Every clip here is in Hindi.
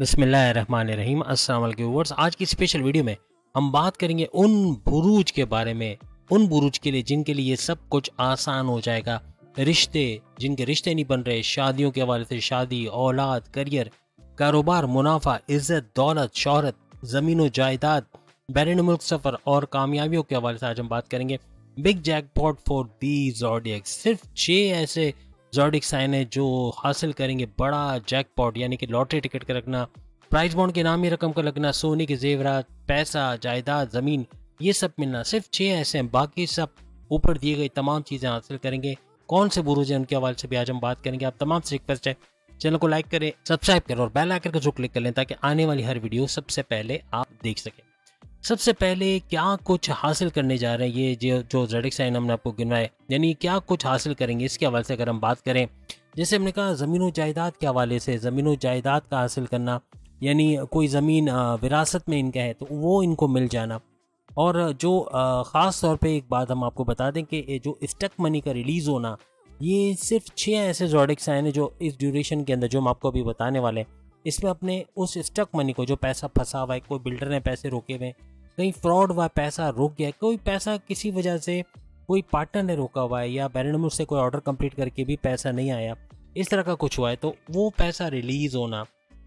बिस्मिल्लाहिर्रहमानिर्रहीम। अस्सलाम वालेकुम व्यूअर्स। आज की स्पेशल वीडियो में हम बात करेंगे उन बुरूज के बारे में, उन बुरूज के लिए जिनके लिए सब कुछ आसान हो जाएगा। रिश्ते, जिनके रिश्ते नहीं बन रहे, शादियों के हवाले से शादी, औलाद, करियर, कारोबार, मुनाफा, इज्जत, दौलत, शोहरत, ज़मीन व जायदाद, बैरून मुल्क सफ़र और कामयाबियों के हवाले से आज हम बात करेंगे। Big jackpot for the zodiacs. सिर्फ 6 ऐसे ज़ोडिएक साइन है जो हासिल करेंगे बड़ा जैकपॉट, यानी कि लॉटरी टिकट का लगना, प्राइज बॉन्ड के नामी रकम का लगना, सोने के जेवरात, पैसा, जायदाद, ज़मीन, ये सब मिलना। सिर्फ 6 ऐसे हैं, बाकी सब ऊपर दिए गए तमाम चीज़ें हासिल करेंगे। कौन से बुरूज हैं उनके हवाले से भी आज हम बात करेंगे। आप तमाम से रिक्वेस्ट है, चैनल को लाइक करें, सब्सक्राइब करें और बेल आइकन को जो क्लिक कर लें ताकि आने वाली हर वीडियो सबसे पहले आप देख सकें। सबसे पहले क्या कुछ हासिल करने जा रहे हैं ये जो ज़ोडिएक साइन हमने आपको गिनवाए, यानी क्या कुछ हासिल करेंगे इसके हवाले से अगर हम बात करें। जैसे हमने कहा ज़मीन व जायदाद के हवाले से, ज़मीन व जायदाद का हासिल करना, यानी कोई ज़मीन विरासत में इनका है तो वो इनको मिल जाना। और जो ख़ास तौर पे एक बात हम आपको बता दें कि ये जो स्टक मनी का रिलीज़ होना, ये सिर्फ 6 ऐसे ज़ोडिएक साइन है जो इस ड्यूरेशन के अंदर, जो हम आपको अभी बताने वाले हैं, इसमें अपने उस स्टक मनी को, जो पैसा फंसा हुआ है, कोई बिल्डर ने पैसे रोके हुए हैं, कहीं फ्रॉड हुआ, पैसा रुक गया, कोई पैसा किसी वजह से कोई पार्टनर ने रोका हुआ है, या बैरून मुल्क से कोई ऑर्डर कंप्लीट करके भी पैसा नहीं आया, इस तरह का कुछ हुआ है, तो वो पैसा रिलीज़ होना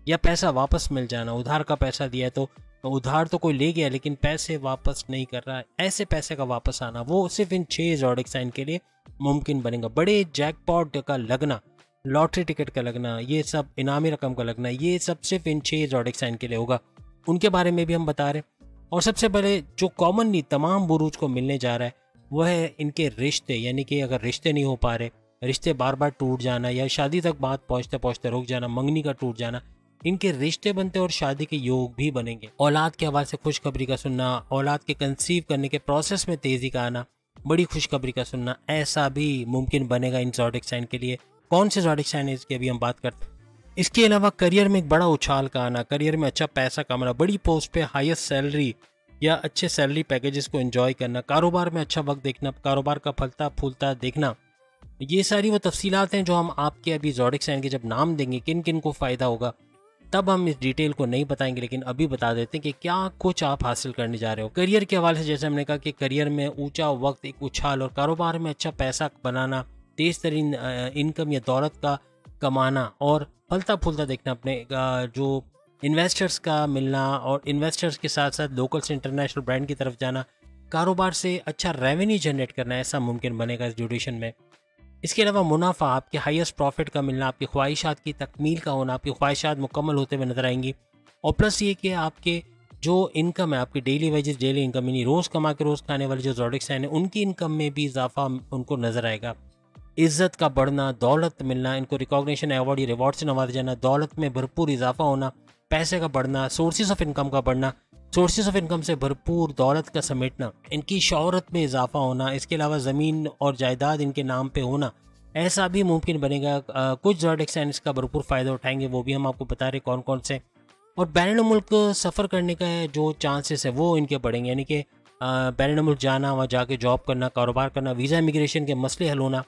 या पैसा वापस मिल जाना। उधार का पैसा दिया है तो उधार तो कोई ले गया लेकिन पैसे वापस नहीं कर रहा है, ऐसे पैसे का वापस आना, वो सिर्फ इन 6 ज़ोडिएक साइन के लिए मुमकिन बनेगा। बड़े जैकपॉट का लगना, लॉटरी टिकट का लगना, ये सब इनामी रकम का लगना, ये सब सिर्फ इन 6 ज़ोडिएक साइन के लिए होगा। उनके बारे में भी हम बता रहे हैं। और सबसे पहले जो कॉमनली तमाम बुरूज को मिलने जा रहा है वह है इनके रिश्ते, यानी कि अगर रिश्ते नहीं हो पा रहे, रिश्ते बार बार टूट जाना या शादी तक बात पहुंचते पहुंचते रुक जाना, मंगनी का टूट जाना, इनके रिश्ते बनते और शादी के योग भी बनेंगे। औलाद के हवाले से खुशखबरी का सुनना, औलाद के कंसीव करने के प्रोसेस में तेजी का आना, बड़ी खुशखबरी का सुनना, ऐसा भी मुमकिन बनेगा इन ज़ोडिएक साइन के लिए। कौन से ज़ोडिएक साइन है इसकी अभी हम बात करते हैं। इसके अलावा करियर में एक बड़ा उछाल का आना, करियर में अच्छा पैसा कमाना, बड़ी पोस्ट पे हाईएस्ट सैलरी या अच्छे सैलरी पैकेजेस को एंजॉय करना, कारोबार में अच्छा वक्त देखना, कारोबार का फलता फूलता देखना, ये सारी वो तफसीलात हैं जो हम आपके अभी ज़ोडिएक साइन के जब नाम देंगे किन किन को फ़ायदा होगा तब हम इस डिटेल को नहीं बताएंगे, लेकिन अभी बता देते हैं कि क्या कुछ आप हासिल करने जा रहे हो। करियर के हवाले से जैसे हमने कहा कि करियर में ऊंचा वक्त, एक उछाल, और कारोबार में अच्छा पैसा बनाना, तेज़ तरीन इनकम या दौलत का कमाना और फलता फूलता देखना, अपने जो इन्वेस्टर्स का मिलना और इन्वेस्टर्स के साथ साथ लोकल से इंटरनेशनल ब्रांड की तरफ जाना, कारोबार से अच्छा रेवेन्यू जनरेट करना, ऐसा मुमकिन बनेगा इस ड्यूरेशन में। इसके अलावा मुनाफा, आपके हाईएस्ट प्रॉफिट का मिलना, आपकी ख्वाहिशात की तकमील का होना, आपकी ख्वाहिशात मुकम्मल होते हुए नजर आएंगी। और प्लस ये कि आपके जो इनकम है, आपकी डेली वेजेस, डेली इनकम, यानी रोज़ कमा के रोज़ खाने वाले जो ज़ोडिएक साइन है, उनकी इनकम में भी इजाफा उनको नजर आएगा। इज्जत का बढ़ना, दौलत मिलना, इनको रिकॉग्निशन, अवार्ड या रिवॉर्ड से नवाजा जाना, दौलत में भरपूर इजाफा होना, पैसे का बढ़ना, सोर्सेज ऑफ इनकम का बढ़ना, सोर्सेज ऑफ इनकम से भरपूर दौलत का समेटना, इनकी शोहरत में इजाफा होना, इसके अलावा ज़मीन और जायदाद इनके नाम पे होना, ऐसा भी मुमकिन बनेगा। कुछ ज़ोडिएक साइन इसका भरपूर फ़ायदा उठाएंगे, वो भी हम आपको बता रहे कौन कौन से। और बैरून मुल्क सफ़र करने का जो चांसेस है वो इनके बढ़ेंगे, यानी कि बैरून मुल्क जाना, वहाँ जाके जॉब करना, कारोबार करना, वीज़ा इमिग्रेशन के मसले हल होना,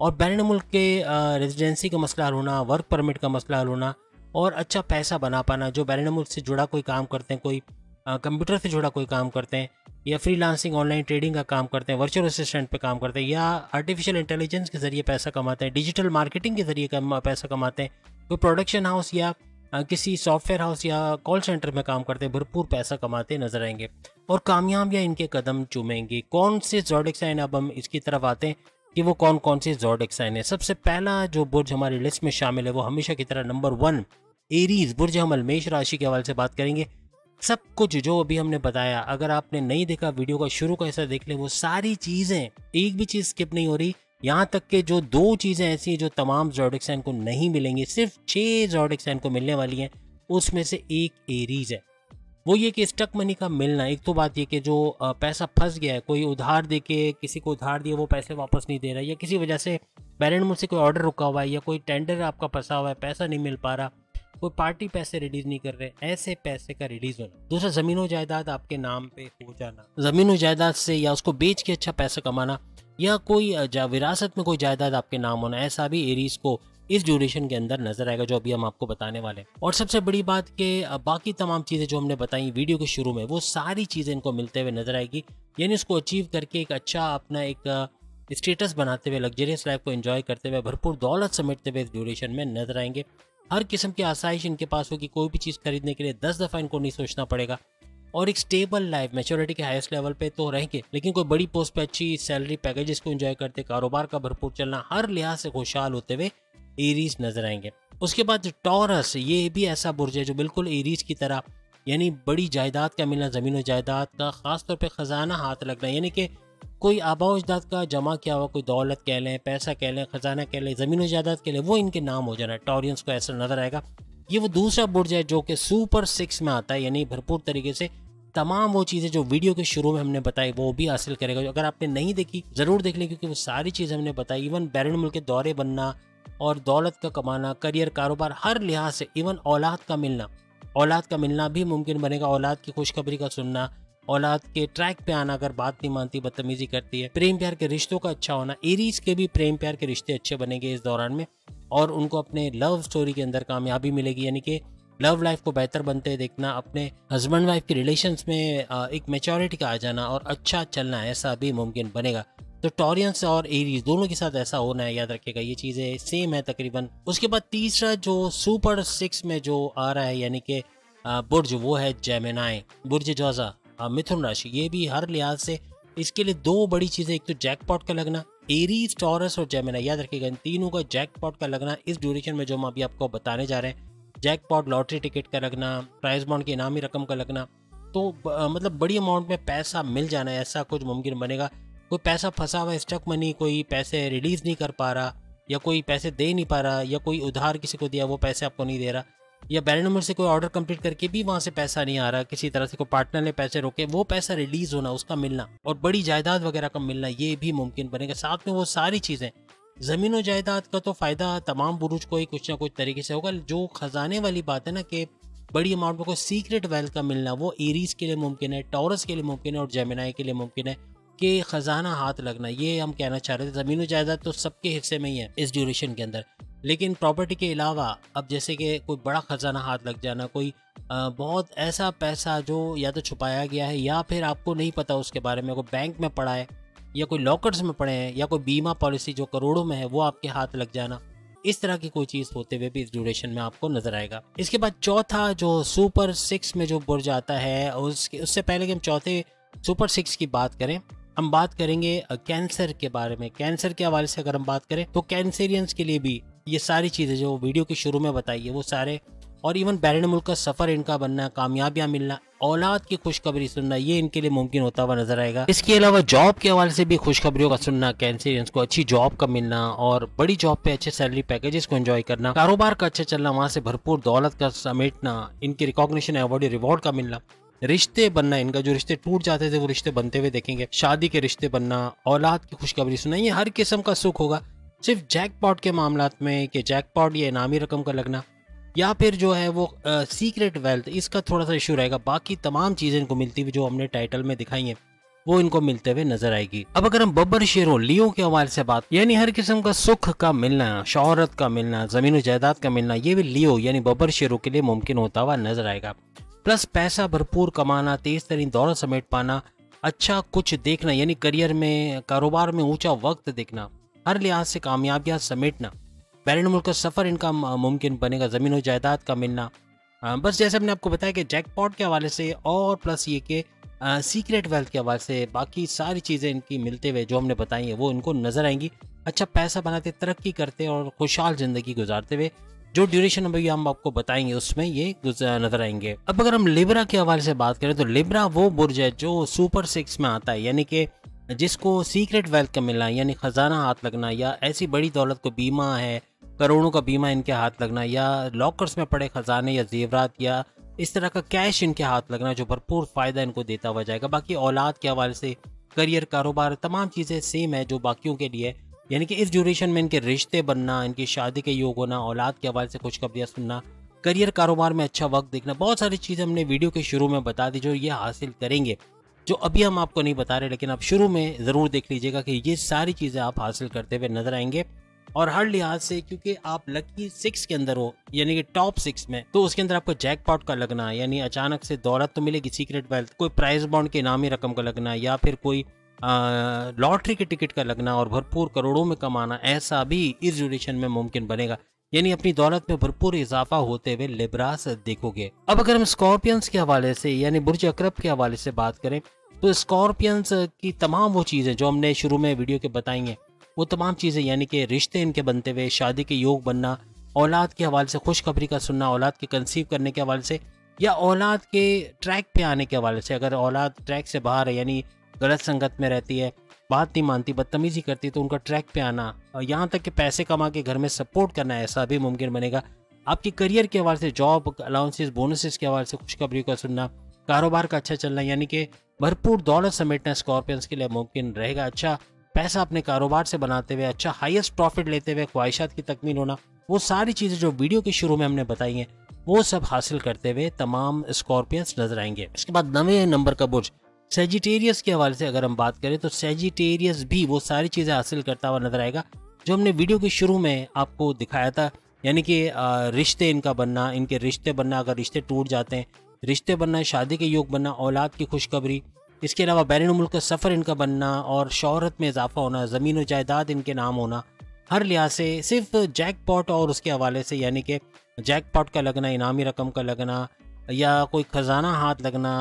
और बैरून मुल्क के रेजिडेंसी का मसला हल होना, वर्क परमिट का मसला हल होना, और अच्छा पैसा बना पाना। जो बैरून मुल्क से जुड़ा कोई काम करते हैं, कोई कंप्यूटर से जुड़ा कोई काम करते हैं, या फ्रीलांसिंग ऑनलाइन ट्रेडिंग का काम करते हैं, वर्चुअल असिस्टेंट पे काम करते हैं, या आर्टिफिशियल इंटेलिजेंस के ज़रिए पैसा कमाते हैं, डिजिटल मार्केटिंग के ज़रिए पैसा कमाते हैं, कोई प्रोडक्शन हाउस या किसी सॉफ्टवेयर हाउस या कॉल सेंटर में काम करते हैं, भरपूर पैसा कमाते नजर आएंगे और कामयाब या इनके कदम चूमेंगे। कौन से ज़ोडिएक साइन, अब हम इसकी तरफ आते हैं कि वो कौन कौन से ज़ोडिएक साइन है। सबसे पहला जो बुर्ज हमारी लिस्ट में शामिल है वो हमेशा की तरह नंबर 1 एरीज, बुर्ज हमल, मेष राशि के हवाले से बात करेंगे। सब कुछ जो अभी हमने बताया, अगर आपने नहीं देखा वीडियो का शुरू का हिस्सा देख ले, वो सारी चीज़ें, एक भी चीज़ स्किप नहीं हो रही। यहाँ तक कि जो 2 चीज़ें ऐसी जो तमाम ज़ोडिएक साइन को नहीं मिलेंगी, सिर्फ 6 ज़ोडिएक साइन को मिलने वाली हैं, उसमें से एक एरीज है। वो ये कि स्टक मनी का मिलना। एक तो बात ये कि जो पैसा फंस गया है, कोई उधार दे के किसी को उधार दिया, वो पैसे वापस नहीं दे रहा, या किसी वजह से बैरून मुल्क से कोई ऑर्डर रुका हुआ है, या कोई टेंडर आपका फंसा हुआ है, पैसा नहीं मिल पा रहा, कोई पार्टी पैसे रिलीज नहीं कर रहे, ऐसे पैसे का रिलीज होना। दूसरा, जमीन व जायदाद आपके नाम पे हो जाना, जमीन व जायदाद से या उसको बेच के अच्छा पैसा कमाना, या कोई विरासत में कोई जायदाद आपके नाम होना, ऐसा भी एरीज को इस ड्यूरेशन के अंदर नजर आएगा, जो अभी हम आपको बताने वाले हैं। और सबसे बड़ी बात कि बाकी तमाम चीज़ें जो हमने बताई वीडियो के शुरू में, वो सारी चीज़ें इनको मिलते हुए नजर आएगी, यानी उसको अचीव करके एक अच्छा अपना एक स्टेटस बनाते हुए, लग्जरियस लाइफ को एंजॉय करते हुए, भरपूर दौलत समेटते हुए इस ड्यूरेशन में नजर आएंगे। हर किस्म की आसाइश इनके पास होगी, कोई भी चीज़ खरीदने के लिए 10 दफ़ा इनको नहीं सोचना पड़ेगा, और एक स्टेबल लाइफ मैच्योरिटी के हाईएस्ट लेवल पे तो रहेंगे, लेकिन कोई बड़ी पोस्ट पे अच्छी सैलरी पैकेजेस को एंजॉय करते, कारोबार का भरपूर चलना, हर लिहाज से खुशहाल होते हुए एरीज नजर आएंगे। उसके बाद टॉरस, ये भी ऐसा बुर्ज है जो बिल्कुल एरीज की तरह, यानी बड़ी जायदाद का मिलना, जमीन और जायदाद का, खासतौर पे खजाना हाथ लगना, यानी कि कोई आबा अजदाद का जमा किया हुआ कोई दौलत कह लें, पैसा कह लें, खजाना कह लें, जमीन और जायदाद कह लें, वो इनके नाम हो जाना, टॉरियंस को ऐसा नजर आएगा। ये वो दूसरा बुर्ज है जो कि सुपर 6 में आता है, यानी भरपूर तरीके से तमाम वो चीज़ें जो वीडियो के शुरू में हमने बताई वो भी हासिल करेगा। अगर आपने नहीं देखी जरूर देख लें, क्योंकि वो सारी चीज़ें हमने बताई, इवन बैरून मुल्क के दौरे बनना और दौलत का कमाना, करियर, कारोबार, हर लिहाज से, इवन औलाद का मिलना भी मुमकिन बनेगा, औलाद की खुशखबरी का सुनना, औलाद के ट्रैक पे आना, अगर बात नहीं मानती, बदतमीजी करती है, प्रेम प्यार के रिश्तों का अच्छा होना, एरीज के भी प्रेम प्यार के रिश्ते अच्छे बनेंगे इस दौरान में, और उनको अपने लव स्टोरी के अंदर कामयाबी मिलेगी, यानी कि लव लाइफ को बेहतर बनते देखना, अपने हस्बैंड वाइफ के रिलेशंस में एक मैच्योरिटी का आ जाना और अच्छा चलना, ऐसा भी मुमकिन बनेगा। तो टॉरियंस और एरीज दोनों के साथ ऐसा होना है, याद रखिएगा, ये चीज़ें सेम है तकरीबन। उसके बाद तीसरा जो सुपर 6 में जो आ रहा है, यानी कि बुर्ज, वो है जेमिनाई, बुर्ज जौज़ा, मिथुन राशि। ये भी हर लिहाज से इसके लिए दो बड़ी चीज़ें, एक तो जैकपॉट का लगना, एरीज, टॉरस और जेमिनाई, याद रखिएगा इन तीनों का जैकपॉट का लगना इस ड्यूरेशन में जो हम अभी आपको बताने जा रहे हैं। जैकपॉट, लॉटरी टिकट का लगना, प्राइज बॉन्ड की इनामी रकम का लगना, तो मतलब बड़ी अमाउंट में पैसा मिल जाना, ऐसा कुछ मुमकिन बनेगा। कोई पैसा फंसा हुआ, स्टक मनी, कोई पैसे रिलीज नहीं कर पा रहा, या कोई पैसे दे नहीं पा रहा, या कोई उधार किसी को दिया वो पैसे आपको नहीं दे रहा, या बैरन नंबर से कोई ऑर्डर कंप्लीट करके भी वहां से पैसा नहीं आ रहा, किसी तरह से कोई पार्टनर ने पैसे रोके, वो पैसा रिलीज होना, उसका मिलना, और बड़ी जायदाद वगैरह का मिलना, ये भी मुमकिन बनेगा। साथ में वो सारी चीज़ें, ज़मीन और जायदाद का तो फ़ायदा तमाम बुरुज को ही कुछ ना कुछ तरीके से होगा। जो खजाने वाली बात है ना, कि बड़ी अमाउंट में कोई सीक्रेट वेल्थ का मिलना, वो एरीज के लिए मुमकिन है, टॉरस के लिए मुमकिन है, और जेमिनाई के लिए मुमकिन है कि खजाना हाथ लगना। ये हम कहना चाह रहे थे, ज़मीन और जायदाद तो सबके हिस्से में ही है इस ड्यूरेशन के अंदर, लेकिन प्रॉपर्टी के अलावा अब जैसे कि कोई बड़ा खजाना हाथ लग जाना, कोई बहुत ऐसा पैसा जो या तो छुपाया गया है, या फिर आपको नहीं पता उसके बारे में, कोई बैंक में पड़ा है, या कोई लॉकर्स में पड़े हैं, या कोई बीमा पॉलिसी जो करोड़ों में है वो आपके हाथ लग जाना, इस तरह की कोई चीज़ होते हुए भी इस ड्यूरेशन में आपको नजर आएगा। इसके बाद चौथा जो सुपर 6 में जो बुर्ज आता है, उससे पहले कि हम चौथे सुपर 6 की बात करें, हम बात करेंगे कैंसर के बारे में। कैंसर के हवाले से अगर हम बात करें तो कैंसेरियंस के लिए भी ये सारी चीज़ें जो वीडियो के शुरू में बताई है वो सारे, और इवन बैरून मुल्क का सफ़र इनका बनना, कामयाबियाँ मिलना, औलाद की खुशखबरी सुनना, ये इनके लिए मुमकिन होता हुआ नजर आएगा। इसके अलावा जॉब के हवाले से भी खुशखबरियों का सुनना, कैंसेरियंस को अच्छी जॉब का मिलना, और बड़ी जॉब पे अच्छे सैलरी पैकेजेस को एंजॉय करना, कारोबार का अच्छा चलना, वहाँ से भरपूर दौलत का समेटना, इनकी रिकॉग्निशन, अवार्ड, रिवॉर्ड का मिलना, रिश्ते बनना, इनका जो रिश्ते टूट जाते थे वो रिश्ते बनते हुए देखेंगे, शादी के रिश्ते बनना, औलाद की खुशखबरी सुनना, ये हर किस्म का सुख होगा। सिर्फ जैकपॉट के मामलात में कि जैकपॉट या इनामी रकम का लगना, या फिर जो है वो सीक्रेट वेल्थ, इसका थोड़ा सा इशू रहेगा। बाकी तमाम चीज़ें इनको मिलती हुई जो हमने टाइटल में दिखाई हैं वो इनको मिलते हुए नजर आएगी। अब अगर हम बब्बर शेरों, लियो के हवाले से बात, यानी हर किस्म का सुख का मिलना, शोहरत का मिलना, जमीन और जायदाद का मिलना, ये भी लियो यानी बब्बर शेरों के लिए मुमकिन होता हुआ नजर आएगा। प्लस पैसा भरपूर कमाना, तेज तरीन दौलत समेट पाना, अच्छा कुछ देखना, यानी करियर में, कारोबार में ऊंचा वक्त देखना, हर लिहाज से कामयाबियाँ समेटना, बैरून मुल्क का सफ़र इनका मुमकिन बनेगा, ज़मीन और जायदाद का मिलना। बस जैसे हमने आपको बताया कि जैकपॉट के हवाले से, और प्लस ये कि सीक्रेट वेल्थ के हवाले से, बाकी सारी चीज़ें इनकी मिलते हुए जो हमने बताई हैं वो इनको नज़र आएंगी। अच्छा पैसा बनाते, तरक्की करते और खुशहाल ज़िंदगी गुजारते हुए जो ड्यूरेशन अभी हम आपको बताएंगे उसमें ये नजर आएंगे। अब अगर हम लिब्रा के हवाले से बात करें तो लिब्रा वो बुर्ज है जो सुपर 6 में आता है, यानी कि जिसको सीक्रेट वेल्थ का मिलना, यानी खजाना हाथ लगना, या ऐसी बड़ी दौलत को बीमा है, करोड़ों का बीमा इनके हाथ लगना, या लॉकर्स में पड़े खजाने या जेवरात या इस तरह का कैश इनके हाथ लगना जो भरपूर फायदा इनको देता हुआ जाएगा। बाकी औलाद के हवाले से, करियर, कारोबार, तमाम चीज़ें सेम है जो बाकियों के लिए, यानी कि इस ड्यूरेशन में इनके रिश्ते बनना, इनकी शादी के योग होना, औलाद के हवाले से खुशखबरियाँ सुनना, करियर कारोबार में अच्छा वक्त देखना, बहुत सारी चीज़ें हमने वीडियो के शुरू में बता दी जो ये हासिल करेंगे, जो अभी हम आपको नहीं बता रहे, लेकिन आप शुरू में ज़रूर देख लीजिएगा कि ये सारी चीज़ें आप हासिल करते हुए नजर आएंगे। और हर लिहाज से क्योंकि आप लकी 6 के अंदर हो यानी कि टॉप 6 में, तो उसके अंदर आपको जैकपॉट का लगना यानी अचानक से दौलत तो मिलेगी, सीक्रेट वेल्थ, कोई प्राइज बॉन्ड के इनामी रकम का लगना या फिर कोई लॉटरी के टिकट का लगना और भरपूर करोड़ों में कमाना, ऐसा भी इस ड्यूरेशन में मुमकिन बनेगा। यानी अपनी दौलत में भरपूर इजाफा होते हुए लिब्रास देखोगे। अब अगर हम स्कॉर्पियंस के हवाले से यानी बुर्ज अकरब के हवाले से बात करें तो स्कॉर्पियंस की तमाम वो चीज़ें जो हमने शुरू में वीडियो के बताई हैं, वो तमाम चीज़ें यानी कि रिश्ते इनके बनते हुए, शादी के योग बनना, औलाद के हवाले से खुशखबरी का सुनना, औलाद के कंसीव करने के हवाले से या औलाद के ट्रैक पे आने के हवाले से, अगर औलाद ट्रैक से बाहर है यानी गलत संगत में रहती है, बात नहीं मानती, बदतमीजी करती, तो उनका ट्रैक पे आना, यहाँ तक कि पैसे कमा के घर में सपोर्ट करना, ऐसा भी मुमकिन बनेगा। आपकी करियर के हवाले से, जॉब अलाउंसेस बोनसेस के हवाले से खुशखबरी का सुनना, कारोबार का अच्छा चलना यानी कि भरपूर दौलत समेटना स्कॉर्पियंस के लिए मुमकिन रहेगा। अच्छा पैसा अपने कारोबार से बनाते हुए, अच्छा हाईएस्ट प्रॉफिट लेते हुए, ख्वाहिशात की तकमील होना, वो सारी चीज़ें जो वीडियो के शुरू में हमने बताई हैं वो सब हासिल करते हुए तमाम स्कॉर्पियंस नजर आएंगे। इसके बाद 9वें नंबर का बुर्ज सेजिटेरियस के हवाले से अगर हम बात करें तो सेजिटेरियस भी वो सारी चीज़ें हासिल करता हुआ नजर आएगा जो हमने वीडियो के शुरू में आपको दिखाया था। यानी कि रिश्ते इनका बनना, इनके रिश्ते बनना, अगर रिश्ते टूट जाते हैं, रिश्ते बनना, शादी के योग बनना, औलाद की खुशखबरी, इसके अलावा बैरून मुल्क का सफ़र इनका बनना और शोहरत में इजाफा होना, ज़मीन और जायदाद इनके नाम होना, हर लिहाज से सिर्फ जैकपॉट और उसके हवाले से यानी कि जैकपॉट का लगना, इनामी रकम का लगना या कोई खजाना हाथ लगना,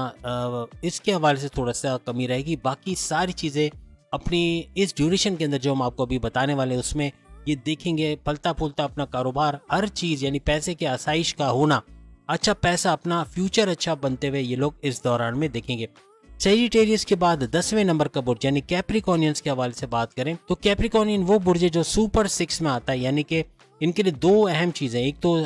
इसके हवाले से थोड़ा सा कमी रहेगी। बाकी सारी चीज़ें अपनी इस ड्यूरेशन के अंदर जो हम आपको अभी बताने वाले हैं उसमें ये देखेंगे। फलता फूलता अपना कारोबार, हर चीज़ यानी पैसे के आसाइश का होना, अच्छा पैसा, अपना फ्यूचर अच्छा बनते हुए ये लोग इस दौरान में देखेंगे। सेजिटेरियस के बाद 10वें नंबर का बुर्ज यानी कैप्रिकॉर्नियंस के हवाले से बात करें तो कैप्रिकॉर्नियन वो बुर्ज है जो सुपर 6 में आता है। यानी कि इनके लिए दो अहम चीज़ें, एक तो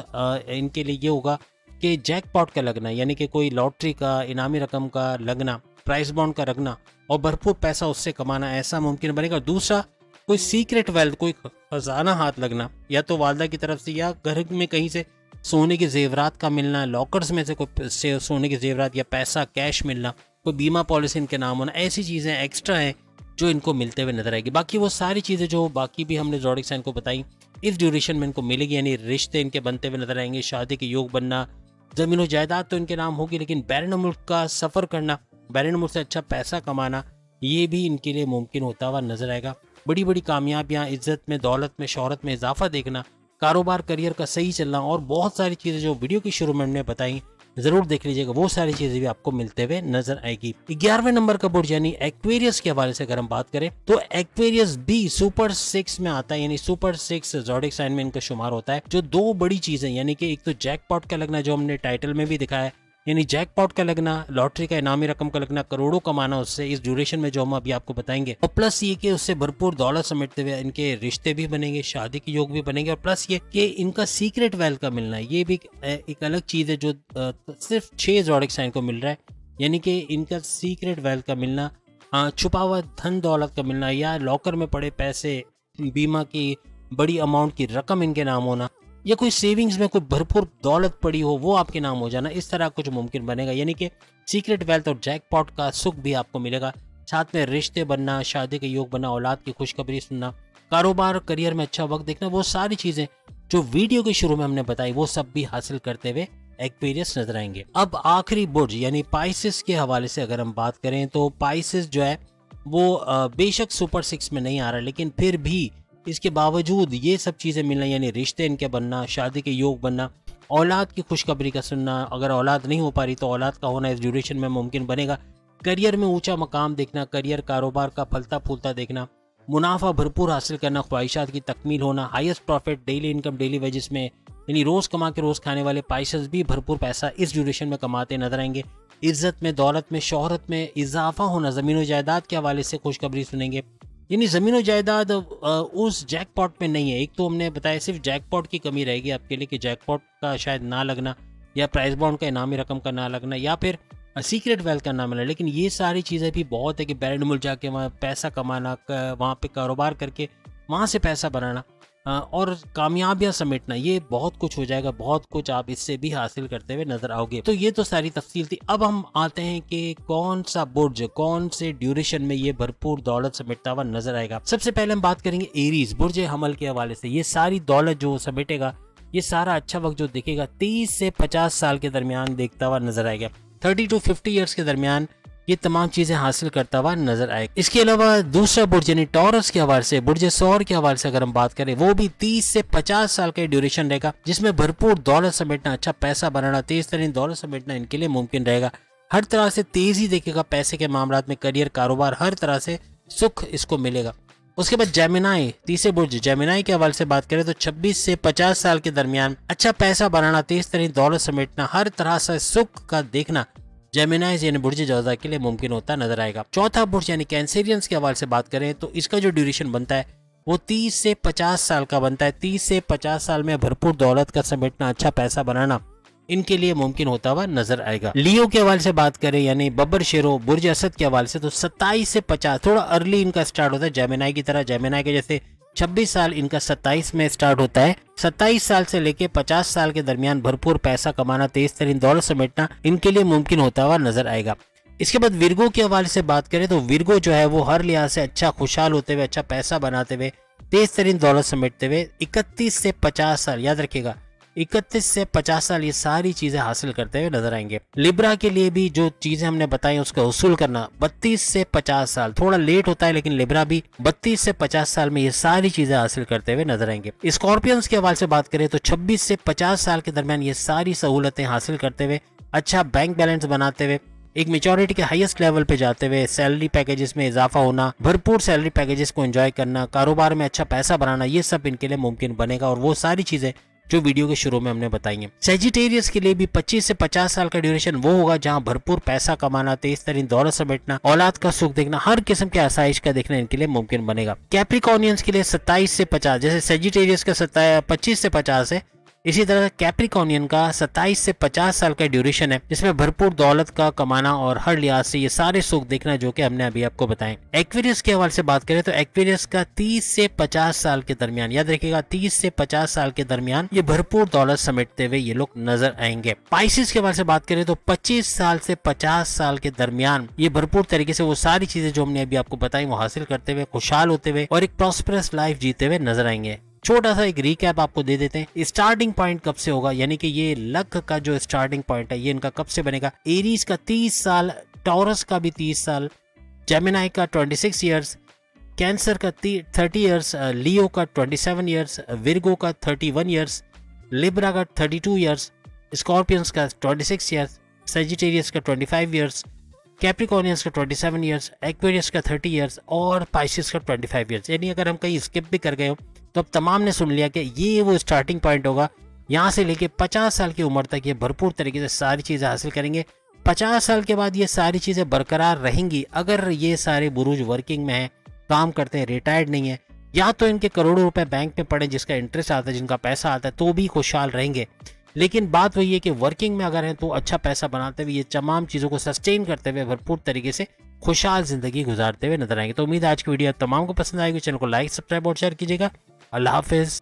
इनके लिए ये होगा कि जैकपॉट का लगना यानी कि कोई लॉटरी का इनामी रकम का लगना, प्राइस बॉन्ड का लगना और भरपूर पैसा उससे कमाना, ऐसा मुमकिन बनेगा। दूसरा कोई सीक्रेट वेल्थ, कोई खजाना हाथ लगना, या तो वालदा की तरफ से या घर में कहीं से सोने के जेवरात का मिलना, लॉकर्स में से कोई सोने के जेवरात या पैसा कैश मिलना, कोई बीमा पॉलिसी इनके नाम होना, ऐसी चीज़ें एक्स्ट्रा हैं जो इनको मिलते हुए नजर आएगी। बाकी वो सारी चीज़ें जो बाकी भी हमने ज़ोडिएक साइन को बताई इस ड्यूरेशन में इनको मिलेगी। यानी रिश्ते इनके बनते हुए नजर आएंगे, शादी के योग बनना, ज़मीन और जायदाद तो इनके नाम होगी, लेकिन बैरून मुल्क का सफ़र करना, बैरून मुल्क से अच्छा पैसा कमाना, ये भी इनके लिए मुमकिन होता हुआ नजर आएगा। बड़ी बड़ी कामयाबियाँ, इज्जत में, दौलत में, शोहरत में इजाफा देखना, कारोबार करियर का सही चलना और बहुत सारी चीज़ें जो वीडियो के शुरू में हमने बताई जरूर देख लीजिएगा, वो सारी चीजें भी आपको मिलते हुए नजर आएगी। 11वें नंबर का बुर्ज यानी एक्वेरियस के हवाले से अगर हम बात करें तो एक्वेरियस भी सुपर 6 में आता है। यानी सुपर 6 ज़ोडिएक साइन में इनका शुमार होता है। जो दो बड़ी चीजें यानी कि एक तो जैकपॉट का लगना जो हमने टाइटल में भी दिखाया है, यानी जैकपॉट का लगना, लॉटरी का इनामी रकम का लगना, करोड़ों कमाना उससे इस ड्यूरेशन में जो हम अभी आपको बताएंगे, और प्लस ये कि उससे भरपूर दौलत समेटते हुए इनके रिश्ते भी बनेंगे, शादी के योग भी बनेंगे, और प्लस ये कि इनका सीक्रेट वेल्थ का मिलना, ये भी एक अलग चीज है जो सिर्फ 6 ज़ोडिएक साइन को मिल रहा है। यानी कि इनका सीक्रेट वेल्थ का मिलना, छुपा हुआ धन दौलत का मिलना या लॉकर में पड़े पैसे, बीमा की बड़ी अमाउंट की रकम इनके नाम होना, या कोई सेविंग्स में कोई भरपूर दौलत पड़ी हो वो आपके नाम हो जाना, इस तरह कुछ मुमकिन बनेगा। यानी कि सीक्रेट वेल्थ और जैकपॉट का सुख भी आपको मिलेगा। साथ में रिश्ते बनना, शादी के योग बनना, औलाद की खुशखबरी सुनना, कारोबार करियर में अच्छा वक्त देखना, वो सारी चीजें जो वीडियो के शुरू में हमने बताई वो सब भी हासिल करते हुए एक्वेरियस नजर आएंगे। अब आखिरी बुर्ज यानी पाइसेस के हवाले से अगर हम बात करें तो पाइसेस जो है वो बेशक सुपर 6 में नहीं आ रहा, लेकिन फिर भी इसके बावजूद ये सब चीज़ें मिलना, यानी रिश्ते इनके बनना, शादी के योग बनना, औलाद की खुशखबरी का सुनना, अगर औलाद नहीं हो पा रही तो औलाद का होना इस ड्यूरेशन में मुमकिन बनेगा। करियर में ऊंचा मकाम देखना, करियर कारोबार का फलता फूलता देखना, मुनाफा भरपूर हासिल करना, ख्वाहिशात की तकमील होना, highest profit, daily income, daily wages में, यानी रोज़ कमा के रोज़ खाने वाले पाइसेस भी भरपूर पैसा इस ड्यूरेशन में कमाते नजर आएंगे। इज्जत में, दौलत में, शोहरत में इजाफा होना, ज़मीन और जायदाद के हवाले से खुशखबरी सुनेंगे। यानी ज़मीन और जायदाद उस जैकपॉट में नहीं है। एक तो हमने बताया सिर्फ जैकपॉट की कमी रहेगी आपके लिए कि जैकपॉट का शायद ना लगना, या प्राइस बॉन्ड का इनामी रकम का ना लगना, या फिर सीक्रेट वेल्थ का ना मिलना, लेकिन ये सारी चीज़ें भी बहुत है कि बैरून मुल्क जाके वहाँ पैसा कमाना, वहाँ पे कारोबार करके वहाँ से पैसा बनाना, और कामयाबियां समेटना, ये बहुत कुछ हो जाएगा, बहुत कुछ आप इससे भी हासिल करते हुए नजर आओगे। तो ये तो सारी तफसील थी। अब हम आते हैं कि कौन सा बुर्ज कौन से ड्यूरेशन में ये भरपूर दौलत समेटता हुआ नजर आएगा। सबसे पहले हम बात करेंगे एरीज बुर्ज हमल के हवाले से। ये सारी दौलत जो समेटेगा, ये सारा अच्छा वक्त जो दिखेगा 30 से 50 साल के दरमियान देखता हुआ नजर आएगा। 30 to 50 ईयर्स के दरमियान ये तमाम चीजें हासिल करता हुआ नजर आएगा। इसके अलावा दूसरा बुर्ज यानी टॉरस के हवाले से, बुर्ज सौर के हवाले से अगर हम बात करें, वो भी 30 से 50 साल का ड्यूरेशन रहेगा, जिसमें भरपूर दौलत समेटना, अच्छा पैसा बनाना, तेज तरीन दौलत समेटना इनके लिए मुमकिन रहेगा। हर तरह से तेजी देखेगा, पैसे के मामलात में, करियर, कारोबार, हर तरह से सुख इसको मिलेगा। उसके बाद जेमिनाई, तीसरे बुर्ज जेमिनाई के हवाले से बात करें तो 26 से 50 साल के दरमियान अच्छा पैसा बनाना, तेज तरीन दौलत समेटना, हर तरह से सुख का देखना जेमिनाई यानी बुर्ज जौज़ा के लिए मुमकिन होता नजर आएगा। चौथा बुर्ज यानी कैंसेरियंस के हवाले से बात करें तो इसका जो ड्यूरेशन बनता है वो 30 से 50 साल का बनता है। 30 से 50 साल में भरपूर दौलत का समेटना, अच्छा पैसा बनाना इनके लिए मुमकिन होता हुआ नजर आएगा। लियो के हवाले से बात करें यानी बब्बर शेरो बुर्ज असद के हवाले से तो 27 से 50, थोड़ा अर्ली इनका स्टार्ट होता है जेमिनाई की तरह। जेमिनाई के जैसे 26 साल, इनका 27 में स्टार्ट होता है। 27 साल से लेके 50 साल के दरमियान भरपूर पैसा कमाना, तेज तरीन दौलत समेटना इनके लिए मुमकिन होता हुआ नजर आएगा। इसके बाद विर्गो के हवाले से बात करें तो विर्गो जो है वो हर लिहाज से अच्छा खुशहाल होते हुए, अच्छा पैसा बनाते हुए, तेज तरीन दौलत समेटते हुए 31 से 50 साल, याद रखिएगा 31 से 50 साल ये सारी चीजें हासिल करते हुए नजर आएंगे। लिब्रा के लिए भी जो चीजें हमने बताई उसका उसूल करना 32 से 50 साल, थोड़ा लेट होता है लेकिन लिब्रा भी 32 से 50 साल में ये सारी चीजें हासिल करते हुए नजर आएंगे। स्कॉर्पियंस के हवाले से बात करें तो 26 से 50 साल के दरमियान ये सारी सहूलतें हासिल करते हुए, अच्छा बैंक बैलेंस बनाते हुए, एक मेच्योरिटी के हाईएस्ट लेवल पे जाते हुए, सैलरी पैकेजेस में इजाफा होना, भरपूर सैलरी पैकेजेस को एंजॉय करना, कारोबार में अच्छा पैसा बनाना, ये सब इनके लिए मुमकिन बनेगा। और वो सारी चीजें जो वीडियो के शुरू में हमने बताई है। सेजिटेरियस के लिए भी 25 से 50 साल का ड्यूरेशन वो होगा जहां भरपूर पैसा कमाना, तेज तरीन दौलत समेटना, औलाद का सुख देखना, हर किस्म के आसाइश का देखना इनके लिए मुमकिन बनेगा। कैप्रिकॉर्नियंस के लिए 27 से 50, जैसे सेजिटेरियस का 25 से 50 है, इसी तरह कैप्रिकॉर्नियन का 27 से 50 साल का ड्यूरेशन है, जिसमें भरपूर दौलत का कमाना और हर लिहाज से ये सारे सुख देखना जो कि हमने अभी आपको बताएं। एक्वेरियस के हवाले से बात करें तो एक्वेरियस का 30 से 50 साल के दरमियान, याद रखिएगा 30 से 50 साल के दरमियान ये भरपूर दौलत समेटते हुए ये लोग नजर आएंगे। पाइसिस के हवाले से बात करें तो 25 साल से 50 साल के दरमियान ये भरपूर तरीके से वो सारी चीजें जो हमने अभी आपको बताई वो हासिल करते हुए, खुशहाल होते हुए और एक प्रॉस्परस लाइफ जीते हुए नजर आएंगे। छोटा सा एक रिकैप आपको दे देते हैं। स्टार्टिंग पॉइंट कब से होगा, यानी कि ये लक का जो स्टार्टिंग पॉइंट है ये इनका कब से बनेगा। एरीज का 30 साल, टॉरस का भी 30 साल, जेमिनाई का 26 ईयर्स, कैंसर का 30 ईयर्स, लियो का 27 ईयर्स, विर्गो का 31 ईयर्स, लिब्रा का 32 ईयर्स, स्कॉर्पियंस का 26 ईयर्स, सेजिटेरियस का 25 ईयर्स, कैप्रिकॉर्नियंस का 27 ईयर्स, एक्वेरियस का 30 ईयर्स और पाइसिस का 25 ईयर्स। यानी अगर हम कहीं स्किप भी कर गए हो तो अब तमाम ने सुन लिया कि ये वो स्टार्टिंग पॉइंट होगा, यहाँ से लेके 50 साल की उम्र तक ये भरपूर तरीके से सारी चीज़ें हासिल करेंगे। 50 साल के बाद ये सारी चीज़ें बरकरार रहेंगी अगर ये सारे बुरुज वर्किंग में हैं, काम करते हैं, रिटायर्ड नहीं है, या तो इनके करोड़ों रुपए बैंक में पड़े जिसका इंटरेस्ट आता है, जिनका पैसा आता है, तो भी खुशहाल रहेंगे। लेकिन बात वही है कि वर्किंग में अगर हैं तो अच्छा पैसा बनाते हुए, ये तमाम चीज़ों को सस्टेन करते हुए भरपूर तरीके से खुशहाल जिंदगी गुजारते हुए नजर आएंगे। तो उम्मीद है आज की वीडियो तमाम को पसंद आएगी। चैनल को लाइक, सब्सक्राइब और शेयर कीजिएगा। अल्लाह हाफिज।